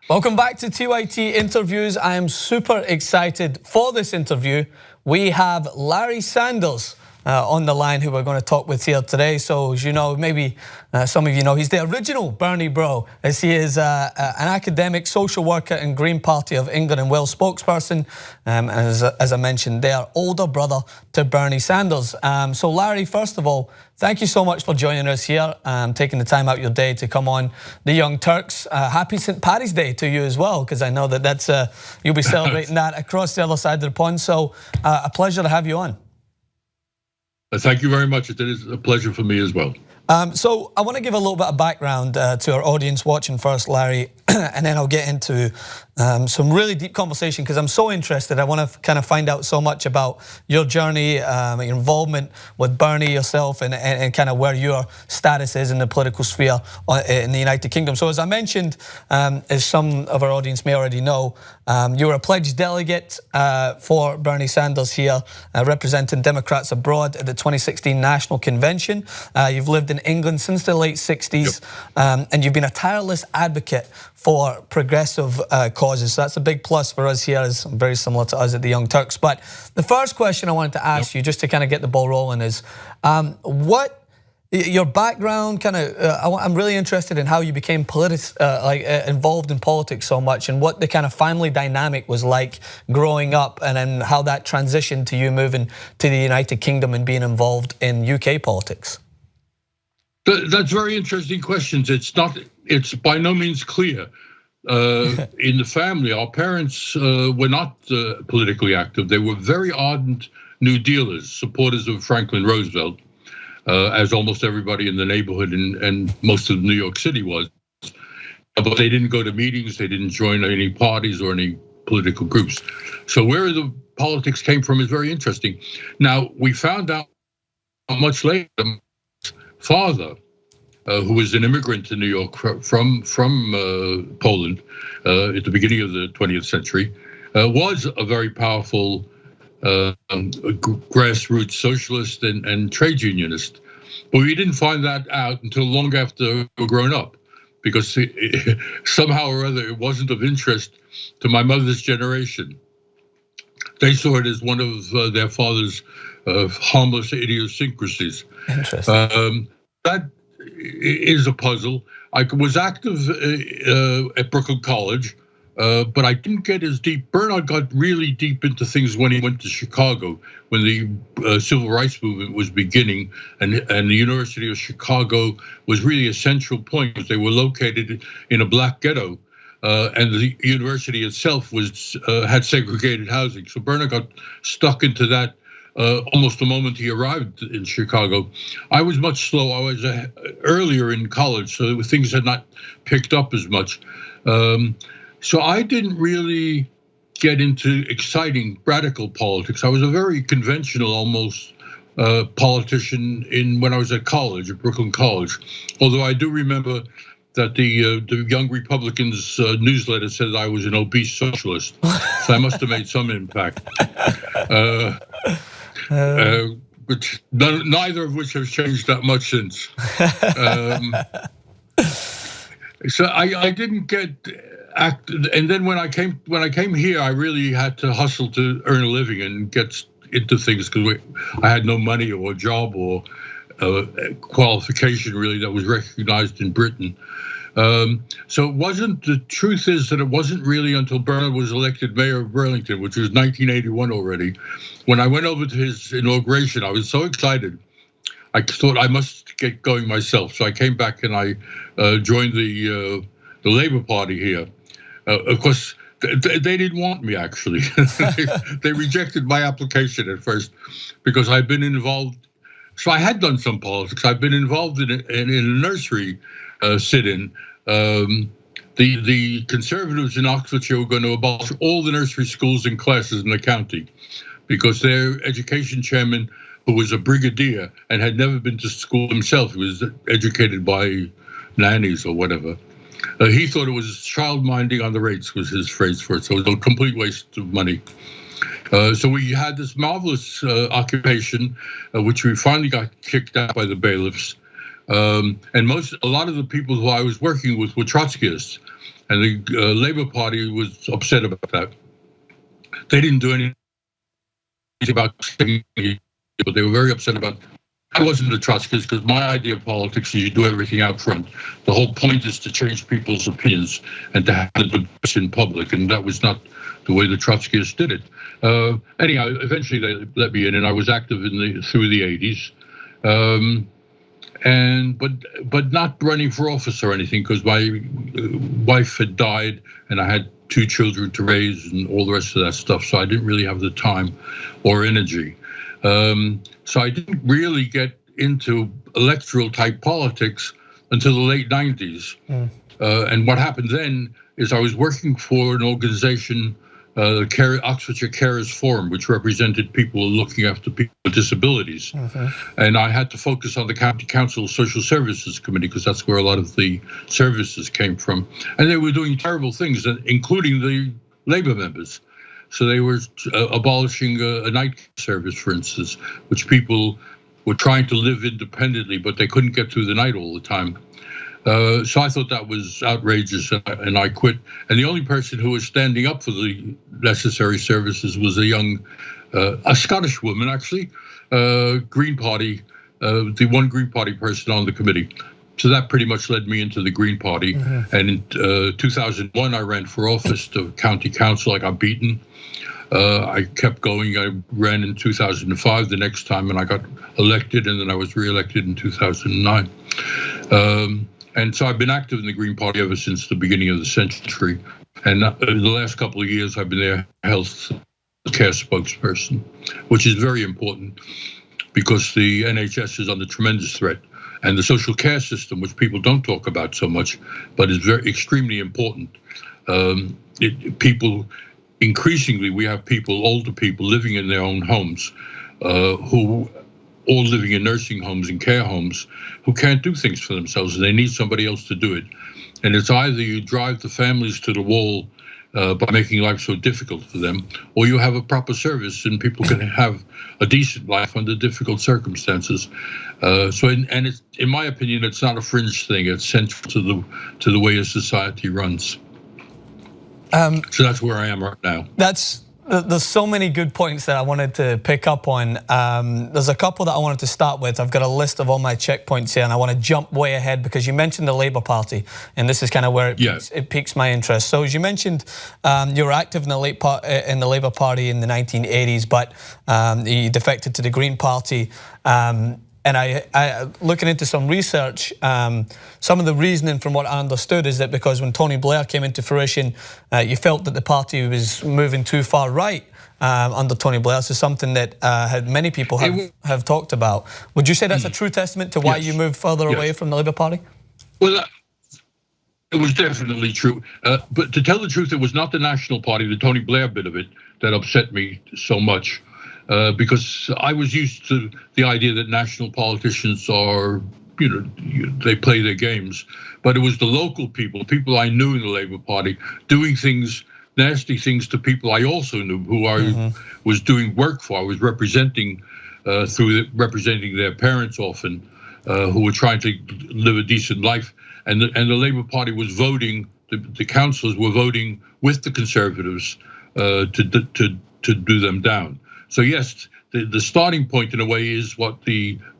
Welcome back to TYT Interviews. I am super excited for this interview. We have Larry Sanders on the line, who we're going to talk with here today. So, as you know, maybe some of you know, he's the original Bernie bro, as he is an academic, social worker and Green Party of England and Wales spokesperson. As I mentioned, they are older brother to Bernie Sanders. So, Larry, first of all, thank you so much for joining us here, taking the time out of your day to come on the Young Turks. Happy St. Paddy's Day to you as well, because I know that that's you'll be celebrating that across the other side of the pond. So, a pleasure to have you on. Thank you very much. It is a pleasure for me as well. So I want to give a little bit of background to our audience watching first, Larry, and then I'll get into some really deep conversation, because I'm so interested. I want to kind of find out so much about your journey, your involvement with Bernie yourself, and kind of where your status is in the political sphere in the United Kingdom. So as I mentioned, as some of our audience may already know, you were a pledged delegate for Bernie Sanders here, representing Democrats abroad at the 2016 National Convention. You've lived in England since the late 60s, and you've been a tireless advocate for progressive causes. So that's a big plus for us here, is very similar to us at the Young Turks. But the first question I wanted to ask you, just to kind of get the ball rolling, is what your background kind of, I'm really interested in how you became involved in politics so much, and what the kind of family dynamic was like growing up, and then how that transitioned to you moving to the United Kingdom and being involved in UK politics. That's very interesting questions. It's by no means clear. In the family, our parents were not politically active. They were very ardent New Dealers, supporters of Franklin Roosevelt, as almost everybody in the neighborhood and most of New York City was. But they didn't go to meetings, they didn't join any parties or any political groups. So where the politics came from is very interesting. Now, we found out much later, father, who was an immigrant to New York from Poland at the beginning of the 20th century, was a very powerful grassroots socialist and trade unionist. But we didn't find that out until long after we were grown up, because somehow or other it wasn't of interest to my mother's generation. They saw it as one of their father's harmless idiosyncrasies. Interesting. That is a puzzle. I was active at Brooklyn College, but I didn't get as deep. Bernard got really deep into things when he went to Chicago, when the civil rights movement was beginning, and the University of Chicago was really a central point, because they were located in a black ghetto, and the university itself had segregated housing. So Bernard got stuck into that almost the moment he arrived in Chicago. I was much slow. I was earlier in college, so things had not picked up as much. So I didn't really get into exciting radical politics. I was a very conventional, almost, politician when I was at college, at Brooklyn College. Although I do remember that the Young Republicans newsletter said I was an obese socialist, so I must have made some impact. But neither of which has changed that much since. So I didn't get active, and then when I came here, I really had to hustle to earn a living and get into things, because I had no money or job or qualification really that was recognized in Britain. So the truth is that it wasn't really until Bernard was elected mayor of Burlington, which was 1981 already. When I went over to his inauguration, I was so excited. I thought I must get going myself. So I came back and I joined the Labour Party here. Of course, they didn't want me, actually. They rejected my application at first, because I'd been involved. So I had done some politics. I've been involved in a nursery sit-in. The Conservatives in Oxfordshire were going to abolish all the nursery schools and classes in the county, because their education chairman, who was a brigadier and had never been to school himself, he was educated by nannies or whatever, he thought it was child minding on the rates, was his phrase for it. So it was a complete waste of money. So we had this marvelous occupation, which we finally got kicked out by the bailiffs. And a lot of the people who I was working with were Trotskyists. and the Labour Party was upset about that. They didn't do anything about it, but they were very upset about. I wasn't a Trotskyist because my idea of politics is you do everything out front. The whole point is to change people's opinions and to have the debate in public, and that was not the way the Trotskyists did it. Anyhow, eventually they let me in, and I was active through the 80s, but not running for office or anything because my wife had died and I had 2 children to raise and all the rest of that stuff, so I didn't really have the time or energy. So I didn't really get into electoral type politics until the late 90s. And what happened then is I was working for an organization, Oxfordshire Carers Forum, which represented people looking after people with disabilities. And I had to focus on the County Council Social Services Committee because that's where a lot of the services came from. And they were doing terrible things, including the Labour members. So they were abolishing a night service, for instance, which people were trying to live independently, but they couldn't get through the night all the time. So I thought that was outrageous, and I quit. And the only person who was standing up for the necessary services was a Scottish woman, actually, Green Party, the one Green Party person on the committee. So that pretty much led me into the Green Party. And in 2001, I ran for office to county council. I got beaten. I kept going. I ran in 2005 the next time, and I got elected, and then I was re-elected in 2009. And so I've been active in the Green Party ever since the beginning of the century. And in the last couple of years, I've been their health care spokesperson, which is very important because the NHS is under tremendous threat. And the social care system, which people don't talk about so much, but is extremely important. Increasingly, we have older people living in their own homes, who all living in nursing homes and care homes, who can't do things for themselves, and they need somebody else to do it. And it's either you drive the families to the wall by making life so difficult for them, or you have a proper service and people can have a decent life under difficult circumstances. It's, in my opinion, it's not a fringe thing. It's central to the way a society runs. So that's where I am right now. There's so many good points that I wanted to pick up on. There's a couple that I wanted to start with. I've got a list of all my checkpoints here, and I want to jump way ahead because you mentioned the Labour Party, and this is kind of where it piques my interest. So as you mentioned, you were active in the Labour Party in the 1980s, but you defected to the Green Party. And I looking into some research, some of the reasoning from what I understood is that because when Tony Blair came into fruition, you felt that the party was moving too far right under Tony Blair. This is something that many people have talked about. Would you say that's a true testament to why you moved further away from the Labour Party? Well, it was definitely true. But to tell the truth, it was not the National Party, the Tony Blair bit of it, that upset me so much. Because I was used to the idea that national politicians are, they play their games. But it was the local people I knew in the Labour Party, doing nasty things to people I also knew, who I was doing work for. I was representing their parents often, who were trying to live a decent life. And the Labour Party was voting, the councillors were voting with the Conservatives to do them down. So yes, the starting point in a way is what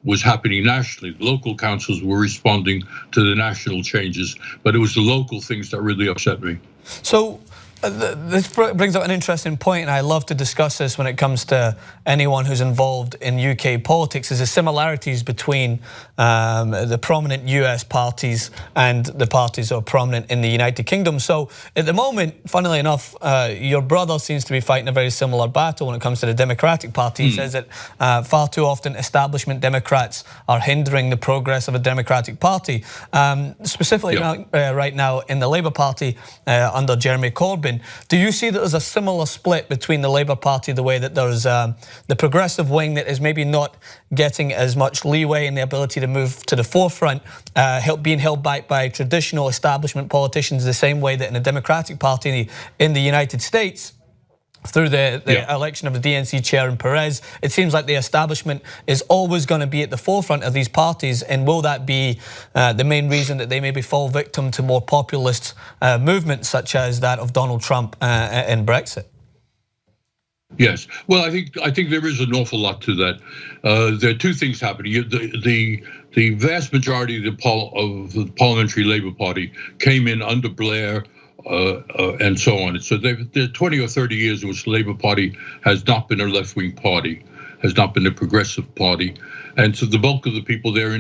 was happening nationally. The local councils were responding to the national changes, but it was the local things that really upset me. So this brings up an interesting point, and I love to discuss this when it comes to anyone who's involved in UK politics, is the similarities between the prominent US parties and the parties that are prominent in the United Kingdom. So at the moment, funnily enough, your brother seems to be fighting a very similar battle when it comes to the Democratic Party. He says that far too often establishment Democrats are hindering the progress of a Democratic Party. Specifically right now in the Labour Party under Jeremy Corbyn, do you see that there's a similar split between the Labour Party, the way that there's the progressive wing that is maybe not getting as much leeway in the ability to move to the forefront, being held back by traditional establishment politicians the same way that in the Democratic Party in the United States, through the election of the DNC chair in Perez. It seems like the establishment is always going to be at the forefront of these parties, and will that be the main reason that they maybe fall victim to more populist movements such as that of Donald Trump and Brexit? Yes, well, I think there is an awful lot to that. There are two things happening. The vast majority of the Parliamentary Labour Party came in under Blair, and so on. So there are 20 or 30 years in which the Labour Party has not been a left-wing party, has not been a progressive party, and so the bulk of the people there,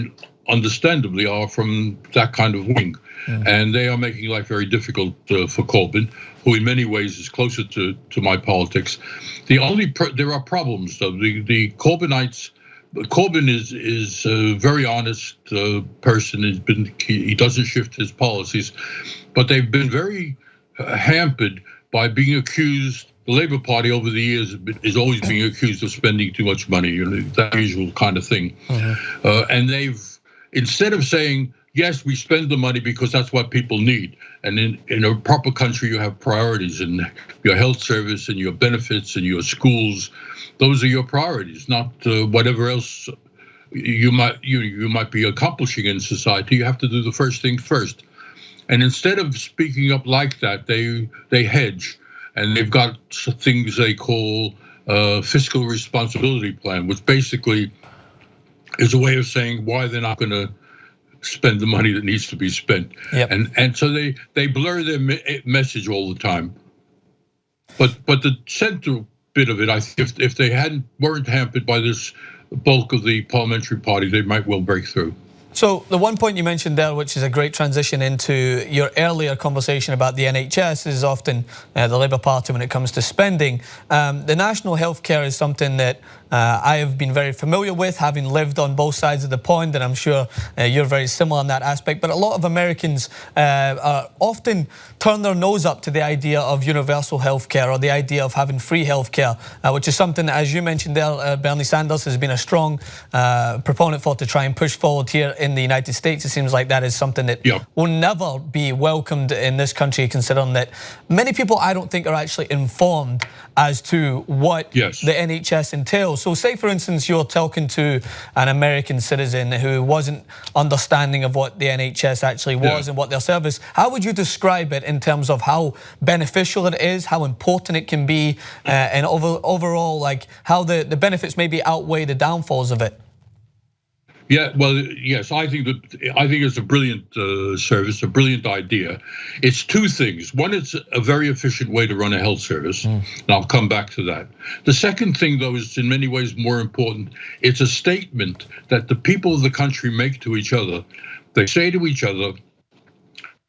understandably, are from that kind of wing, and they are making life very difficult for Corbyn, who in many ways is closer to my politics. There are problems though. The Corbynites. Corbyn is a very honest person. He doesn't shift his policies, but they've been very hampered by being accused. The Labour Party over the years is always being accused of spending too much money, that usual kind of thing. And they've, instead of saying, yes, we spend the money because that's what people need, and in a proper country you have priorities, and your health service and your benefits and your schools, those are your priorities, not whatever else you might be accomplishing in society. You have to do the first thing first. And instead of speaking up like that, they hedge, and they've got things they call fiscal responsibility plan, which basically is a way of saying why they're not going to spend the money that needs to be spent. And so they blur their message all the time. But the central bit of it, I think, if they weren't hampered by this bulk of the parliamentary party, they might well break through. So the one point you mentioned there, which is a great transition into your earlier conversation about the NHS, is often the Labour Party when it comes to spending. The national health care is something that I have been very familiar with, having lived on both sides of the pond, and I'm sure you're very similar in that aspect. But a lot of Americans often turn their nose up to the idea of universal health care, or the idea of having free health care, which is something that, as you mentioned there, Bernie Sanders has been a strong proponent for, to try and push forward here in the United States. It seems like that is something that will never be welcomed in this country, considering that many people, I don't think, are actually informed as to what the NHS entails. So say, for instance, you're talking to an American citizen who wasn't understanding of what the NHS actually was and what their service. How would you describe it in terms of how beneficial it is, how important it can be, and overall, like how the benefits maybe outweigh the downfalls of it? Yeah, well, yes, I think it's a brilliant service, a brilliant idea. It's two things. One, it's a very efficient way to run a health service, and I'll come back to that. The second thing, though, is in many ways more important. It's a statement that the people of the country make to each other. They say to each other,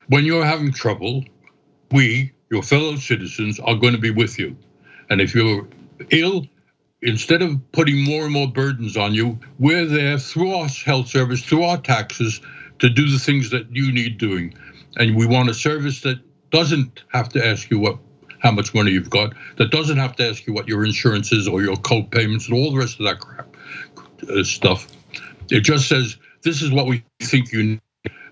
when you're having trouble, we, your fellow citizens, are going to be with you. And if you're ill, instead of putting more and more burdens on you, we're there through our health service, through our taxes, to do the things that you need doing. And we want a service that doesn't have to ask you how much money you've got, that doesn't have to ask you what your insurance is or your co-payments and all the rest of that crap stuff. It just says, this is what we think you need,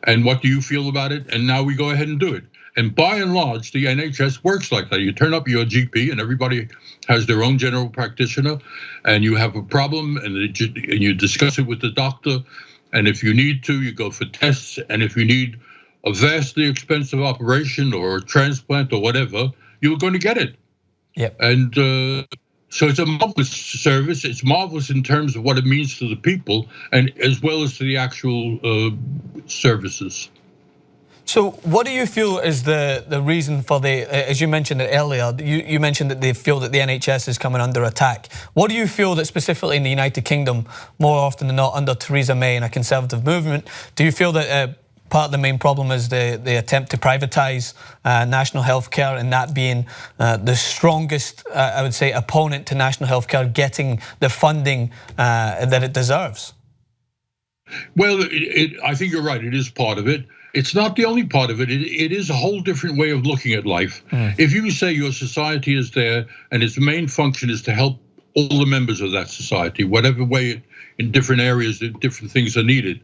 and what do you feel about it? And now we go ahead and do it. And by and large, the NHS works like that. You turn up your GP, and everybody has their own general practitioner, and you have a problem, and you discuss it with the doctor. And if you need to, you go for tests. And if you need a vastly expensive operation or a transplant or whatever, you're going to get it. And so it's a marvelous service. It's marvelous in terms of what it means to the people, and as well as to the actual services. So what do you feel is the reason for as you mentioned it earlier, you mentioned that they feel that the NHS is coming under attack. What do you feel that specifically in the United Kingdom, more often than not under Theresa May and a Conservative movement, do you feel that part of the main problem is the attempt to privatise national health care, and that being the strongest, I would say, opponent to national health care getting the funding that it deserves? Well, I think you're right. It is part of it. It's not the only part of it. It is a whole different way of looking at life. If you say your society is there and its main function is to help all the members of that society, whatever way in different areas, different things are needed,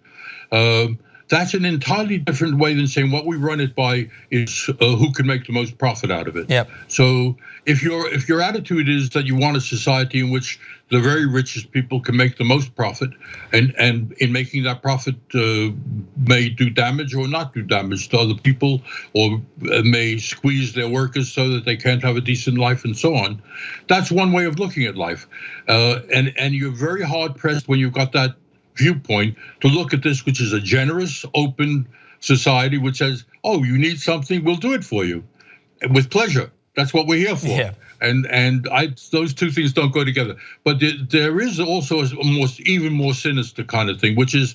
That's an entirely different way than saying what we run it by is who can make the most profit out of it. Yep. So if your attitude is that you want a society in which the very richest people can make the most profit, and in making that profit may do damage or not do damage to other people, or may squeeze their workers so that they can't have a decent life and so on, that's one way of looking at life. And you're very hard pressed when you've got that viewpoint to look at this, which is a generous, open society which says, oh, you need something, we'll do it for you with pleasure. That's what we're here for. Yeah. And those two things don't go together. But there is also even more sinister kind of thing, which is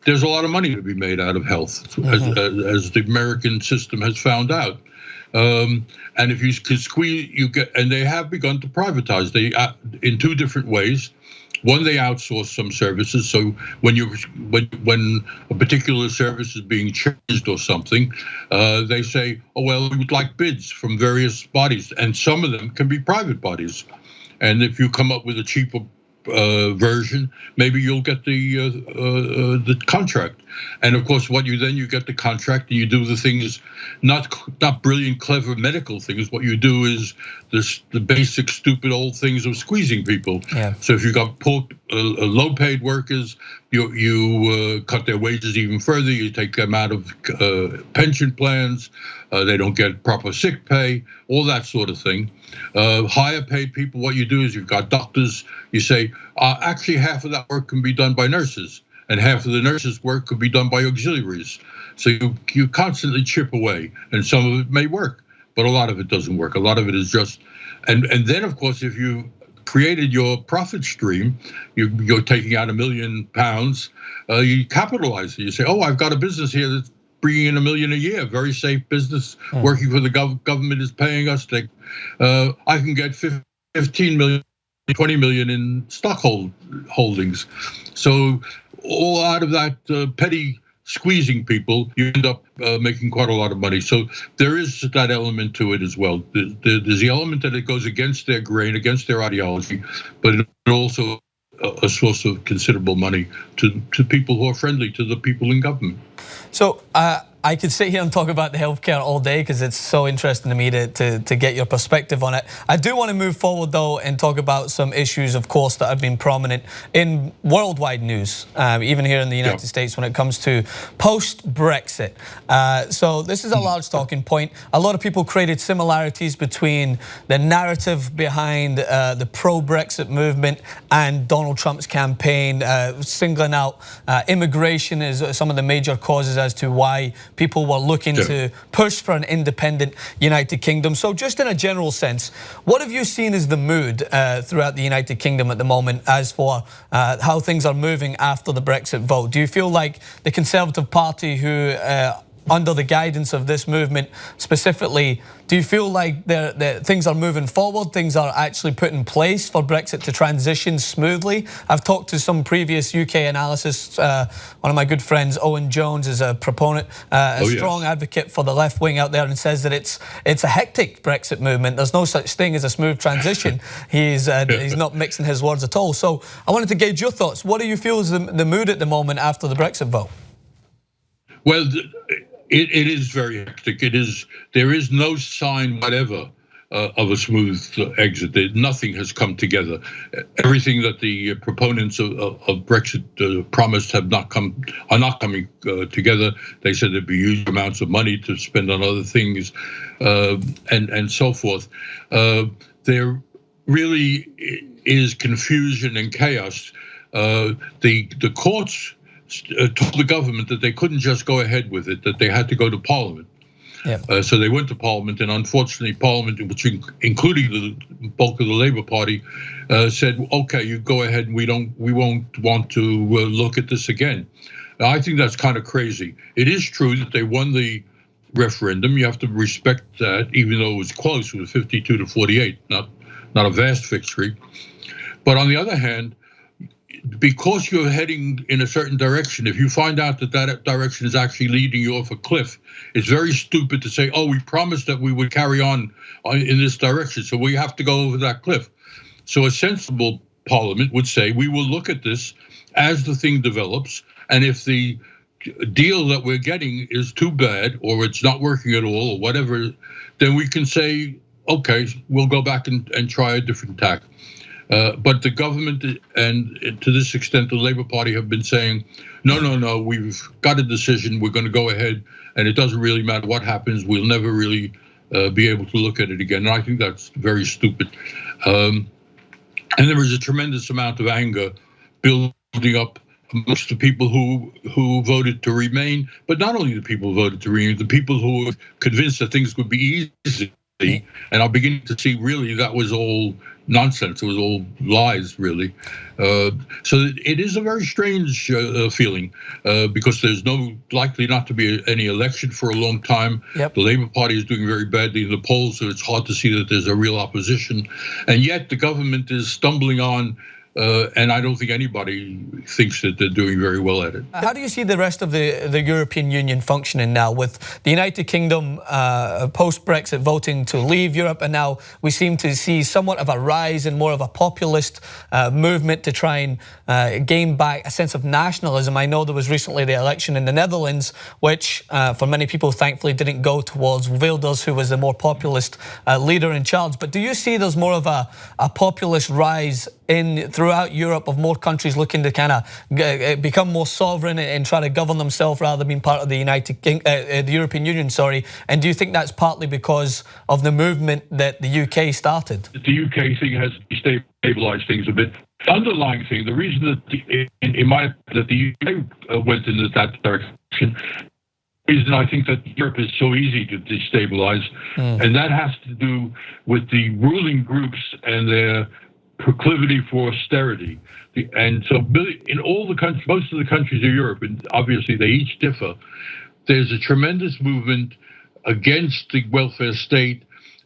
there's a lot of money to be made out of health, as the American system has found out. And if you can squeeze, and they have begun to privatize. They in two different ways. One, they outsource some services. So when a particular service is being changed or something, they say, oh, well, we would like bids from various bodies, and some of them can be private bodies. And if you come up with a cheaper version, maybe you'll get the contract. And of course, you get the contract, and you do the things, not brilliant, clever medical things. What you do is the basic, stupid old things of squeezing people. Yeah. So if you got poor, low-paid workers, you cut their wages even further. You take them out of pension plans. They don't get proper sick pay, all that sort of thing. Higher paid people, what you do is you've got doctors. You say, actually, half of that work can be done by nurses, and half of the nurses' work could be done by auxiliaries. So you constantly chip away, and some of it may work, but a lot of it doesn't work. A lot of it is just, and then of course, if you created your profit stream, you're taking out £1 million, you capitalize it. You say, oh, I've got a business here that's bringing in $1 million a year, very safe business, working for the government is paying us. I can get 15 million, 20 million in stock holdings. So all out of that petty squeezing people, you end up making quite a lot of money. So there is that element to it as well. There's the element that it goes against their grain, against their ideology, but it also a source of considerable money to people who are friendly to the people in government. So I could sit here and talk about the healthcare all day because it's so interesting to me to get your perspective on it. I do want to move forward though and talk about some issues, of course, that have been prominent in worldwide news, even here in the United States when it comes to post-Brexit. So this is a large talking point. A lot of people created similarities between the narrative behind the pro-Brexit movement and Donald Trump's campaign, singling out immigration as some of the major causes as to why people were looking to push for an independent United Kingdom. So just in a general sense, what have you seen as the mood throughout the United Kingdom at the moment as for how things are moving after the Brexit vote? Do you feel like the Conservative Party, who under the guidance of this movement specifically, do you feel like things are moving forward, things are actually put in place for Brexit to transition smoothly? I've talked to some previous UK analysts. One of my good friends, Owen Jones, is a proponent, a strong advocate for the left wing out there, and says that it's a hectic Brexit movement. There's no such thing as a smooth transition. He's not mixing his words at all. So I wanted to gauge your thoughts. What do you feel is the mood at the moment after the Brexit vote? Well, it is very hectic. There is no sign whatever of a smooth exit. Nothing has come together. Everything that the proponents of Brexit promised are not coming together. They said there'd be huge amounts of money to spend on other things, and so forth. There really is confusion and chaos. The courts told the government that they couldn't just go ahead with it, that they had to go to Parliament. So they went to Parliament, and unfortunately Parliament, which including the bulk of the Labour Party, said, okay, you go ahead, and we won't want to look at this again. Now, I think that's kind of crazy. It is true that they won the referendum. You have to respect that, even though it was close, it was 52 to 48, not a vast victory. But on the other hand, because you're heading in a certain direction, if you find out that that direction is actually leading you off a cliff, it's very stupid to say, oh, we promised that we would carry on in this direction, so we have to go over that cliff. So a sensible parliament would say, we will look at this as the thing develops, and if the deal that we're getting is too bad, or it's not working at all, or whatever, then we can say, okay, we'll go back and try a different tack. But the government, and to this extent, the Labour Party have been saying, no, we've got a decision, we're going to go ahead, and it doesn't really matter what happens, we'll never really be able to look at it again. And I think that's very stupid. And there is a tremendous amount of anger building up amongst the people who voted to remain, but not only the people who voted to remain, the people who were convinced that things would be easy. And I'm beginning to see really that was all nonsense. It was all lies, really. So it is a very strange feeling because there's likely not to be any election for a long time. Yep. The Labour Party is doing very badly in the polls, so it's hard to see that there's a real opposition. And yet the government is stumbling on. And I don't think anybody thinks that they're doing very well at it. How do you see the rest of the European Union functioning now, with the United Kingdom post-Brexit voting to leave Europe, and now we seem to see somewhat of a rise in more of a populist movement to try and gain back a sense of nationalism? I know there was recently the election in the Netherlands, which for many people thankfully didn't go towards Wilders, who was the more populist leader in charge. But do you see there's more of a populist rise throughout Europe, of more countries looking to kind of become more sovereign and try to govern themselves rather than being part of the the European Union? Sorry, and do you think that's partly because of the movement that the UK started? The UK thing has destabilized things a bit. The underlying thing, the reason that that the UK went into that direction, is I think that Europe is so easy to destabilize, and that has to do with the ruling groups and their proclivity for austerity. And so in all the countries, most of the countries of Europe, and obviously they each differ, there's a tremendous movement against the welfare state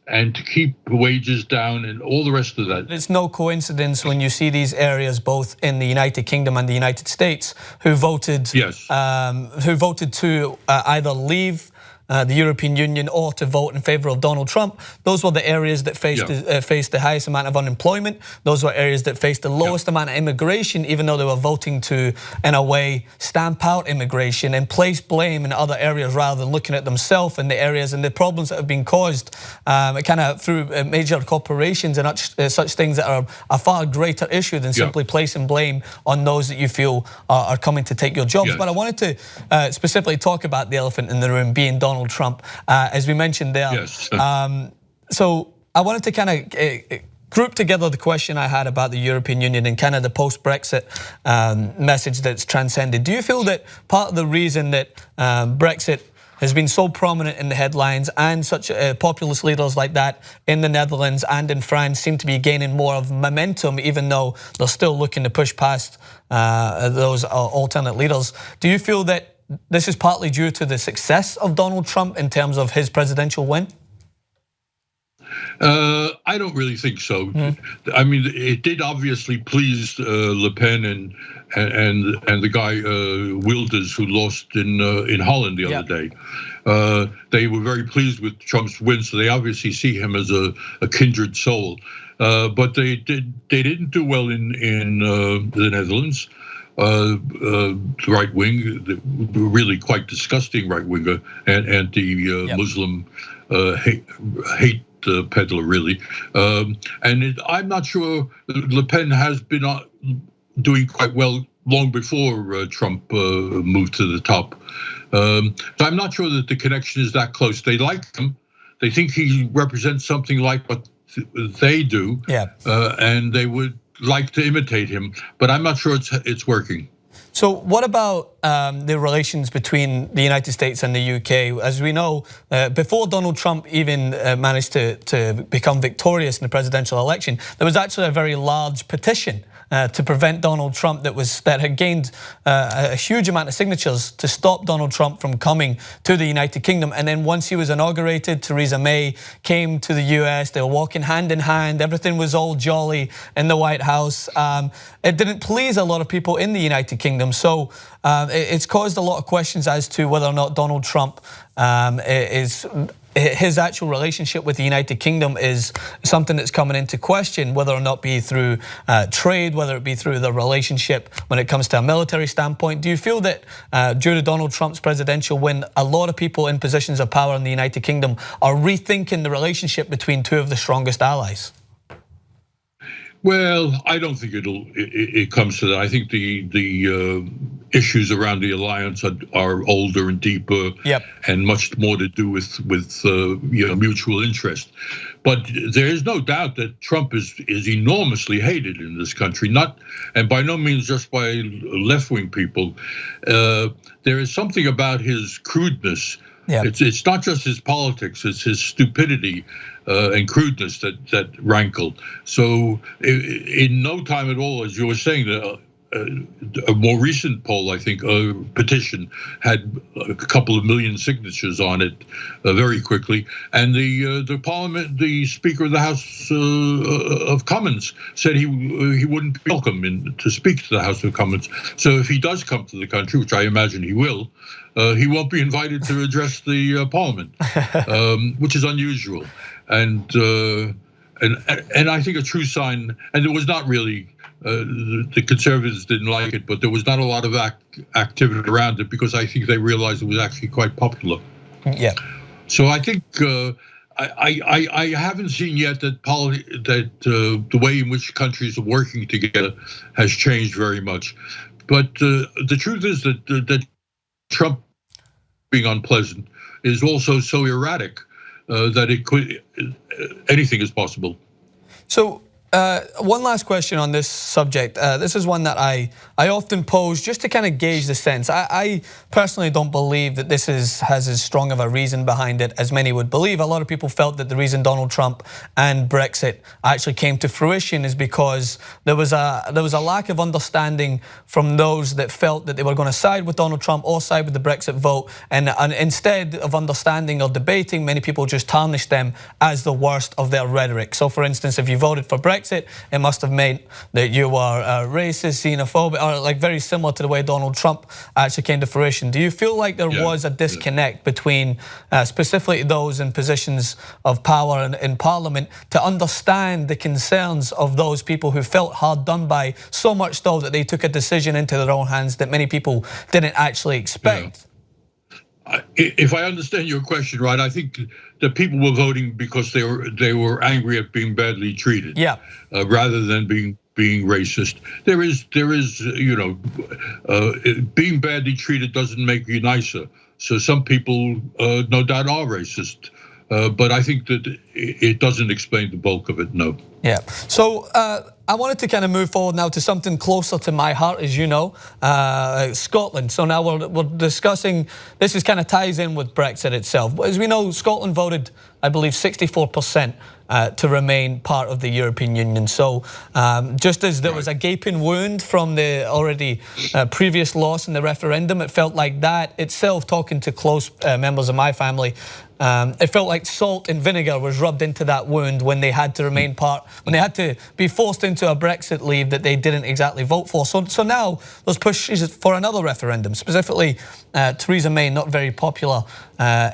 and to keep wages down and all the rest of that. It's no coincidence when you see these areas both in the United Kingdom and the United States who voted, yes, who voted to either leave the European Union or to vote in favor of Donald Trump. Those were the areas that faced the highest amount of unemployment. Those were areas that faced the lowest amount of immigration, even though they were voting to, in a way, stamp out immigration and place blame in other areas rather than looking at themselves in the areas and the problems that have been caused kind of through major corporations and such things that are a far greater issue than simply placing blame on those that you feel are coming to take your jobs. But I wanted to specifically talk about the elephant in the room being Donald Trump, as we mentioned there. Yes. So I wanted to kind of group together the question I had about the European Union and kind of the post-Brexit message that's transcended. Do you feel that part of the reason that Brexit has been so prominent in the headlines and such populist leaders like that in the Netherlands and in France seem to be gaining more of momentum, even though they're still looking to push past those alternate leaders? Do you feel that this is partly due to the success of Donald Trump in terms of his presidential win? I don't really think so. I mean, it did obviously please Le Pen and the guy Wilders, who lost in Holland the other day. They were very pleased with Trump's win, so they obviously see him as a kindred soul. But they didn't do well in the Netherlands. Right wing, really quite disgusting right winger, and anti-Muslim hate peddler, really. I'm not sure Le Pen has been doing quite well long before Trump moved to the top. So I'm not sure that the connection is that close. They like him. They think he represents something like what they do, and they would like to imitate him, but I'm not sure it's working. So what about the relations between the United States and the UK? As we know, before Donald Trump even managed to become victorious in the presidential election, there was actually a very large petition to prevent Donald Trump that had gained a huge amount of signatures to stop Donald Trump from coming to the United Kingdom. And then once he was inaugurated, Theresa May came to the US. They were walking hand in hand. Everything was all jolly in the White House. It didn't please a lot of people in the United Kingdom. So it's caused a lot of questions as to whether or not Donald Trump is his actual relationship with the United Kingdom is something that's coming into question, whether or not be through trade, whether it be through the relationship when it comes to a military standpoint. Do you feel that due to Donald Trump's presidential win, a lot of people in positions of power in the United Kingdom are rethinking the relationship between two of the strongest allies? Well, I don't think it comes to that. I think the issues around the alliance are older and deeper, and much more to do with mutual interest. But there is no doubt that Trump is enormously hated in this country, and by no means just by left-wing people. There is something about his crudeness. It's not just his politics; it's his stupidity and crudeness that rankle. So in no time at all, as you were saying, a more recent poll, I think, a petition had a couple of million signatures on it very quickly, and the Parliament, the Speaker of the House of Commons, said he wouldn't be welcome to speak to the House of Commons. So if he does come to the country, which I imagine he will, he won't be invited to address the Parliament, which is unusual, and I think a true sign. And there was not really. The Conservatives didn't like it, but there was not a lot of activity around it because I think they realized it was actually quite popular. Yeah. So I think I haven't seen yet that the way in which countries are working together has changed very much. But the truth is that Trump being unpleasant is also so erratic that anything is possible. So. One last question on this subject. This is one that I often pose just to kind of gauge the sense. I personally don't believe that this has as strong of a reason behind it as many would believe. A lot of people felt that the reason Donald Trump and Brexit actually came to fruition is because there was a lack of understanding from those that felt that they were going to side with Donald Trump or side with the Brexit vote, and instead of understanding or debating, many people just tarnished them as the worst of their rhetoric. So for instance, if you voted for Brexit, it must have meant that you were racist, xenophobic, or like very similar to the way Donald Trump actually came to fruition. Do you feel like there was a disconnect between specifically those in positions of power in Parliament to understand the concerns of those people who felt hard done by, so much so that they took a decision into their own hands that many people didn't actually expect? If I understand your question right, I think that people were voting because they were angry at being badly treated, rather than being racist. There is being badly treated doesn't make you nicer. So some people, no doubt, are racist. But I think that it doesn't explain the bulk of it, no. Yeah, so I wanted to kind of move forward now to something closer to my heart, as you know, Scotland. So now we're discussing, this is kind of ties in with Brexit itself. As we know, Scotland voted, I believe, 64% to remain part of the European Union. So just as there was a gaping wound from the already previous loss in the referendum, it felt like that itself, talking to close members of my family, it felt like salt and vinegar was rubbed into that wound when they had to remain part, when they had to be forced into a Brexit leave that they didn't exactly vote for. So now there's pushes for another referendum, specifically Theresa May, not very popular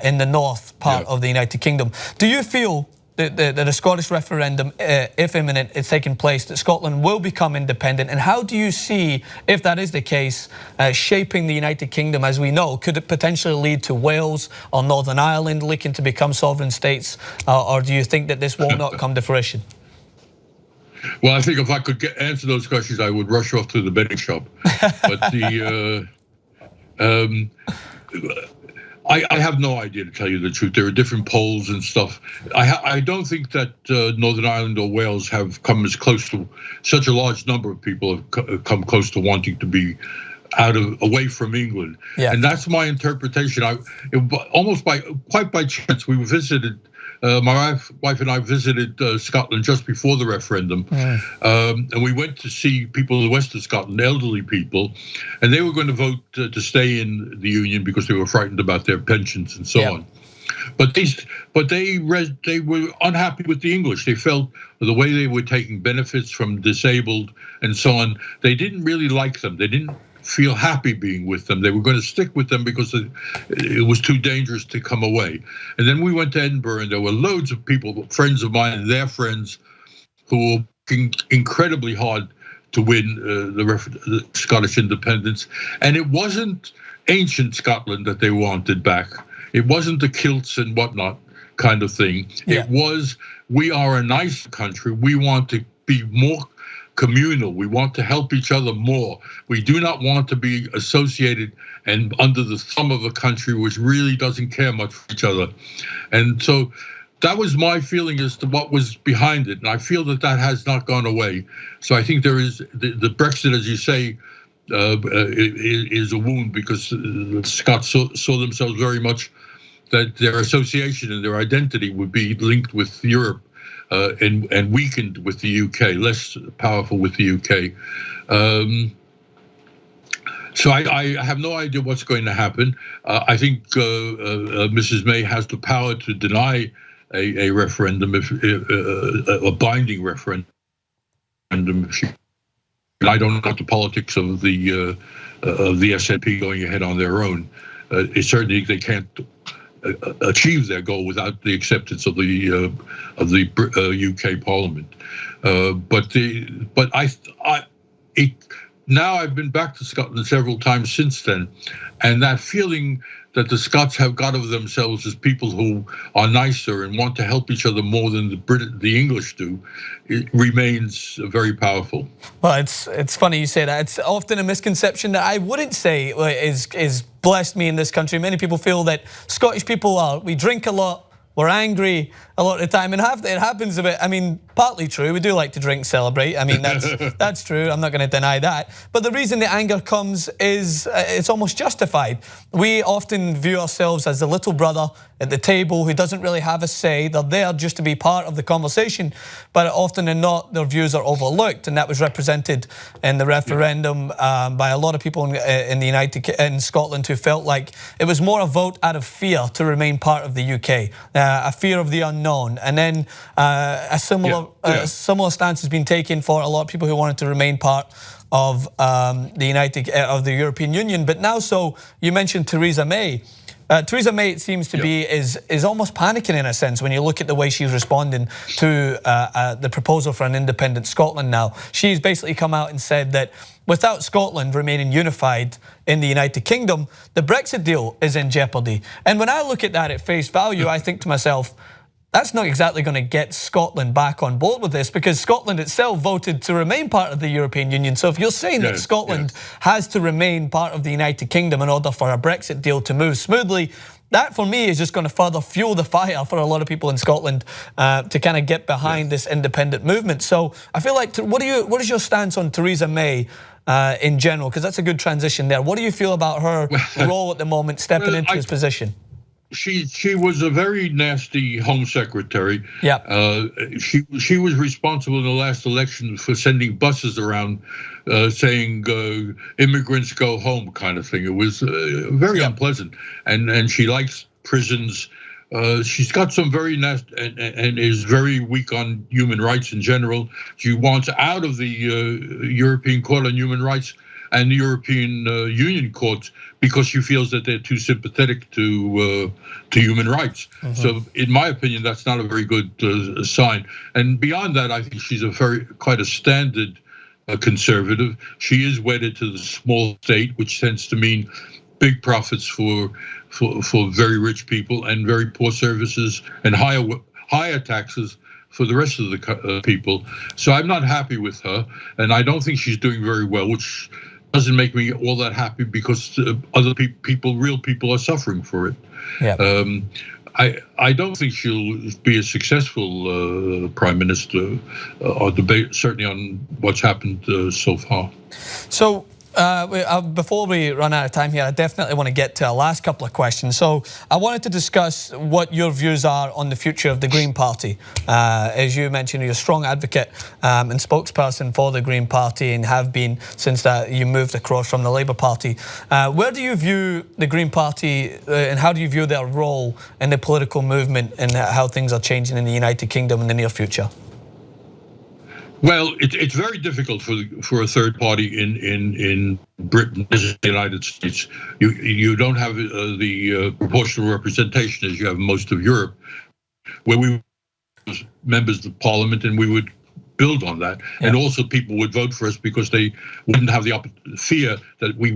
in the north part of the United Kingdom. Do you feel that the Scottish referendum, if imminent, is taking place, that Scotland will become independent? And how do you see, if that is the case, shaping the United Kingdom as we know? Could it potentially lead to Wales or Northern Ireland looking to become sovereign states? Or do you think that this will not come to fruition? Well, I think if I could answer those questions, I would rush off to the betting shop. But I have no idea, to tell you the truth. There are different polls and stuff. I don't think that Northern Ireland or Wales have come as close to, such a large number of people have come close to wanting to be away from England. And that's my interpretation. Quite by chance, we visited, my wife and I visited Scotland just before the referendum, and we went to see people in the west of Scotland, elderly people, and they were going to vote to stay in the union because they were frightened about their pensions and so on. But they were unhappy with the English. They felt the way they were taking benefits from disabled and so on. They didn't really like them. They didn't feel happy being with them. They were going to stick with them because it was too dangerous to come away. And then we went to Edinburgh, and there were loads of people, friends of mine and their friends, who were working incredibly hard to win the Scottish independence. And it wasn't ancient Scotland that they wanted back. It wasn't the kilts and whatnot kind of thing. Yeah. It was, we are a nice country. We want to be more communal. We want to help each other more. We do not want to be associated and under the thumb of a country which really doesn't care much for each other. And so that was my feeling as to what was behind it. And I feel that that has not gone away. So I think there is, the Brexit, as you say, is a wound, because the Scots saw themselves very much that their association and their identity would be linked with Europe, and weakened with the UK, less powerful with the UK. So I have no idea what's going to happen. I think Mrs. May has the power to deny a referendum, a binding referendum. I don't know the politics of the SNP going ahead on their own. Certainly they can't achieve their goal without the acceptance of the UK Parliament. Now I've been back to Scotland several times since then, and that feeling that the Scots have got of themselves as people who are nicer and want to help each other more than the English do, it remains very powerful. Well, it's funny you say that. It's often a misconception that I wouldn't say is blessed me in this country. Many people feel that Scottish people we drink a lot, we're angry a lot of the time, and it happens a bit. I mean, partly true. We do like to drink, celebrate. I mean, that's true. I'm not going to deny that. But the reason the anger comes is it's almost justified. We often view ourselves as the little brother at the table who doesn't really have a say. They're there just to be part of the conversation, but often than not, their views are overlooked, and that was represented in the referendum by a lot of people in Scotland who felt like it was more a vote out of fear to remain part of the UK, a fear of the unknown. And then a similar stance has been taken for a lot of people who wanted to remain part of the European Union. But now, so you mentioned Theresa May. Theresa May, it seems to be, is almost panicking in a sense when you look at the way she's responding to the proposal for an independent Scotland now. She's basically come out and said that without Scotland remaining unified in the United Kingdom, the Brexit deal is in jeopardy. And when I look at that at face value, I think to myself, that's not exactly going to get Scotland back on board with this, because Scotland itself voted to remain part of the European Union. So if you're saying that Scotland has to remain part of the United Kingdom in order for a Brexit deal to move smoothly, that for me is just going to further fuel the fire for a lot of people in Scotland to kind of get behind this independent movement. So I feel like, what is your stance on Theresa May in general? Because that's a good transition there. What do you feel about her role at the moment, stepping into this position? She was a very nasty Home Secretary. Yeah. She was responsible in the last election for sending buses around saying immigrants go home kind of thing. It was very unpleasant. And she likes prisons. She's got some very nasty and is very weak on human rights in general. She wants out of the European Court on Human Rights and the European Union courts because she feels that they're too sympathetic to human rights. So, in my opinion, that's not a very good sign. And beyond that, I think she's quite a standard conservative. She is wedded to the small state, which tends to mean big profits for very rich people and very poor services and higher taxes for the rest of the people. So I'm not happy with her, and I don't think she's doing very well, which doesn't make me all that happy because other real people are suffering for it. Yeah. I don't think she'll be a successful prime minister or debate, certainly on what's happened so far. So before we run out of time here, I definitely want to get to our last couple of questions. So I wanted to discuss what your views are on the future of the Green Party. As you mentioned, you're a strong advocate and spokesperson for the Green Party and have been since you moved across from the Labour Party. Where do you view the Green Party and how do you view their role in the political movement and how things are changing in the United Kingdom in the near future? Well, it's very difficult for a third party in Britain, as in the United States. You don't have the proportional representation as you have in most of Europe, where we were members of Parliament and we would build on that, and also people would vote for us because they wouldn't have the fear that we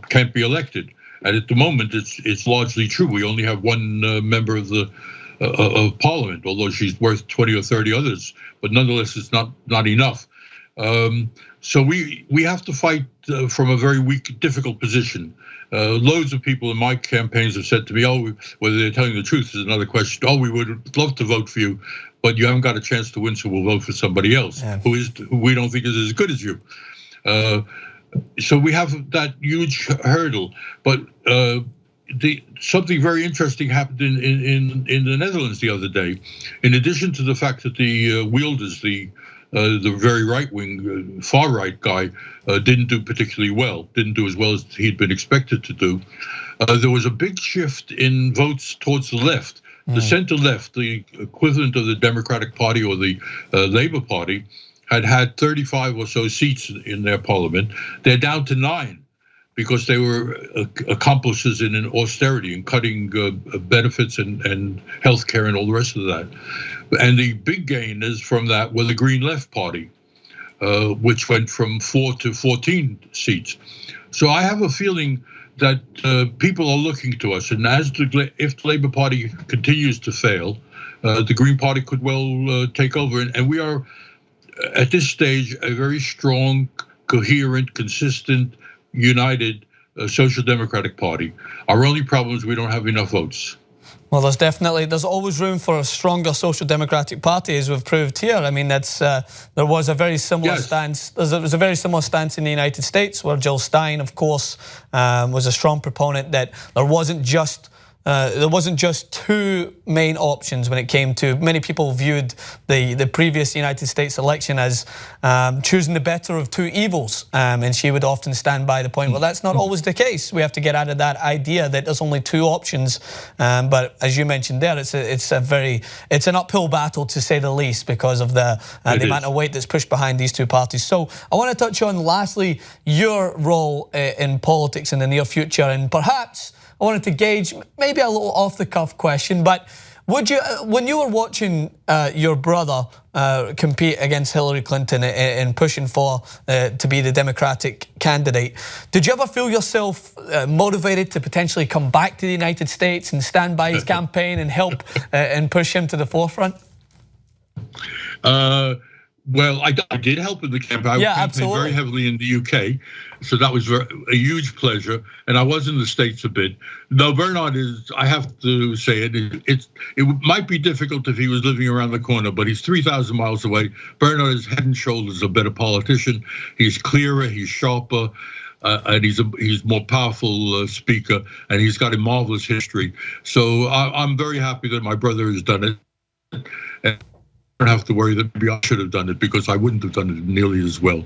can't be elected. And at the moment, it's largely true. We only have one member of the of Parliament, although she's worth 20 or 30 others, but nonetheless, it's not enough. So we have to fight from a very weak, difficult position. Loads of people in my campaigns have said to me, "Oh, whether they're telling the truth is another question. Oh, we would love to vote for you, but you haven't got a chance to win, so we'll vote for somebody else who we don't think is as good as you." So we have that huge hurdle, but something very interesting happened in the Netherlands the other day. In addition to the fact that the Wilders, the very right-wing, far-right guy, didn't do particularly well, didn't do as well as he'd been expected to do, there was a big shift in votes towards the left. The center-left, the equivalent of the Democratic Party or the Labour Party, had 35 or so seats in their parliament. They're down to 9. Because they were accomplices in an austerity and cutting benefits and healthcare and all the rest of that. And the big gainers from that were the Green Left Party, which went from 4 to 14 seats. So I have a feeling that people are looking to us, and if the Labour Party continues to fail, the Green Party could well take over. And we are, at this stage, a very strong, coherent, consistent, united social democratic party. Our only problem is we don't have enough votes. Well, there's always room for a stronger social democratic party, as we've proved here. I mean, there was a very similar stance. There was a very similar stance in the United States, where Jill Stein, of course, was a strong proponent that there wasn't just two main options when it came to. Many people viewed the previous United States election as choosing the better of two evils, and she would often stand by the point, well, that's not always the case. We have to get out of that idea that there's only two options. But as you mentioned there, it's an uphill battle, to say the least, because of the amount of weight that's pushed behind these two parties. So I want to touch on, lastly, your role in politics in the near future, and perhaps I wanted to gauge maybe a little off-the-cuff question, but would you, when you were watching your brother compete against Hillary Clinton in pushing for to be the Democratic candidate, did you ever feel yourself motivated to potentially come back to the United States and stand by his campaign and help and push him to the forefront? Well, I did help in the campaign. I campaigned very heavily in the UK, so that was a huge pleasure. And I was in the States a bit. No, Bernard is, I have to say it might be difficult if he was living around the corner, but he's 3,000 miles away. Bernard is head and shoulders a better politician. He's clearer, he's sharper, and he's more powerful speaker, and he's got a marvelous history. So I'm very happy that my brother has done it. And I don't have to worry that maybe I should have done it, because I wouldn't have done it nearly as well.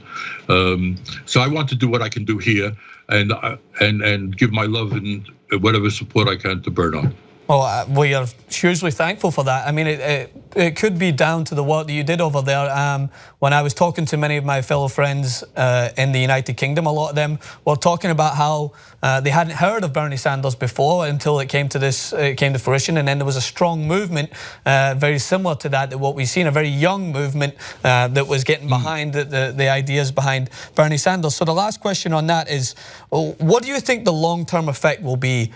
So I want to do what I can do here, and give my love and whatever support I can to Bernard. Well, we are hugely thankful for that. I mean, it could be down to the work that you did over there. When I was talking to many of my fellow friends in the United Kingdom, a lot of them were talking about how they hadn't heard of Bernie Sanders before until it came to fruition, and then there was a strong movement very similar to that what we've seen, a very young movement that was getting behind the ideas behind Bernie Sanders. So the last question on that is, what do you think the long-term effect will be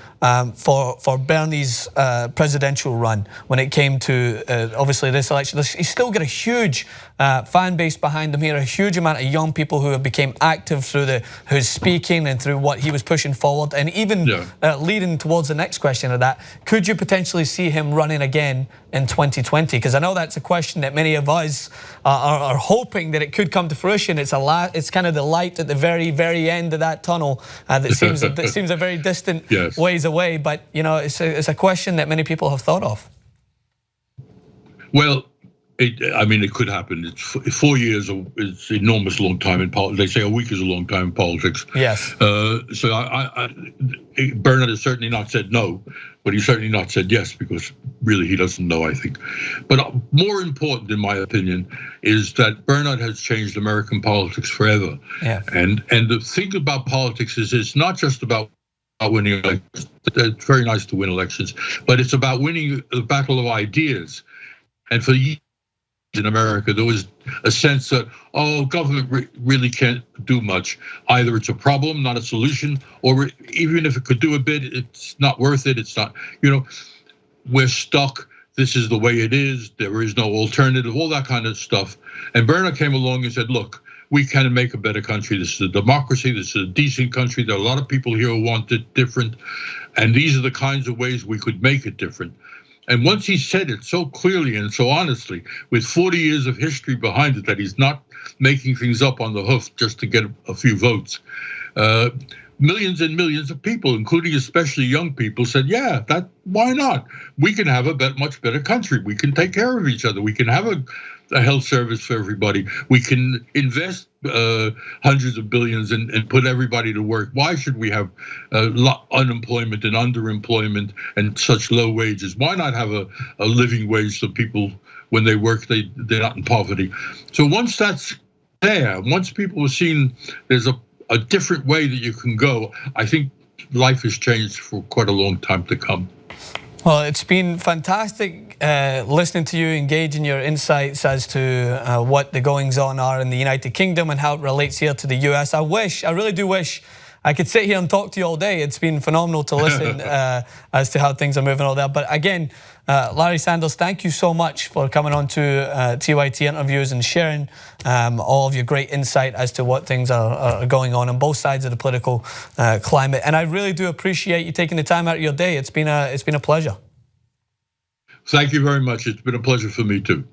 for Bernie's presidential run when it came to obviously this election? He's still got a huge fan base behind him here, a huge amount of young people who have become active through his speaking and through what he was pushing forward, and even leading towards the next question of that, could you potentially see him running again in 2020? Because I know that's a question that many of us are hoping that it could come to fruition. It's kind of the light at the very, very end of that tunnel that seems a very distant ways away, but you know, it's a question that many people have thought of. Well, I mean, it could happen. It's 4 years. It's an enormous long time in politics. They say a week is a long time in politics. Yes. So Bernard has certainly not said no, but he's certainly not said yes, because really he doesn't know, I think. But more important, in my opinion, is that Bernard has changed American politics forever. Yeah. And the thing about politics is it's not just about winning elections. It's very nice to win elections, but it's about winning the battle of ideas. And for years in America, there was a sense that, government really can't do much. Either it's a problem, not a solution, or even if it could do a bit, it's not worth it. It's not, we're stuck. This is the way it is. There is no alternative, all that kind of stuff. And Bernard came along and said, look, we can make a better country. This is a democracy. This is a decent country. There are a lot of people here who want it different. And these are the kinds of ways we could make it different. And once he said it so clearly and so honestly, with 40 years of history behind it, that he's not making things up on the hoof just to get a few votes, millions and millions of people, including especially young people, said, yeah, why not? We can have a much better country. We can take care of each other. We can have a health service for everybody. We can invest hundreds of billions and put everybody to work. Why should we have unemployment and underemployment and such low wages? Why not have a living wage so people, when they work, they're not in poverty? So once that's there, once people have seen there's a different way that you can go, I think life has changed for quite a long time to come. Well, it's been fantastic listening to you engage in your insights as to what the goings on are in the United Kingdom and how it relates here to the US. I really do wish I could sit here and talk to you all day. It's been phenomenal to listen as to how things are moving all there. But again, Larry Sanders, thank you so much for coming on to TYT interviews and sharing all of your great insight as to what things are going on both sides of the political climate. And I really do appreciate you taking the time out of your day. It's been a pleasure. Thank you very much. It's been a pleasure for me too.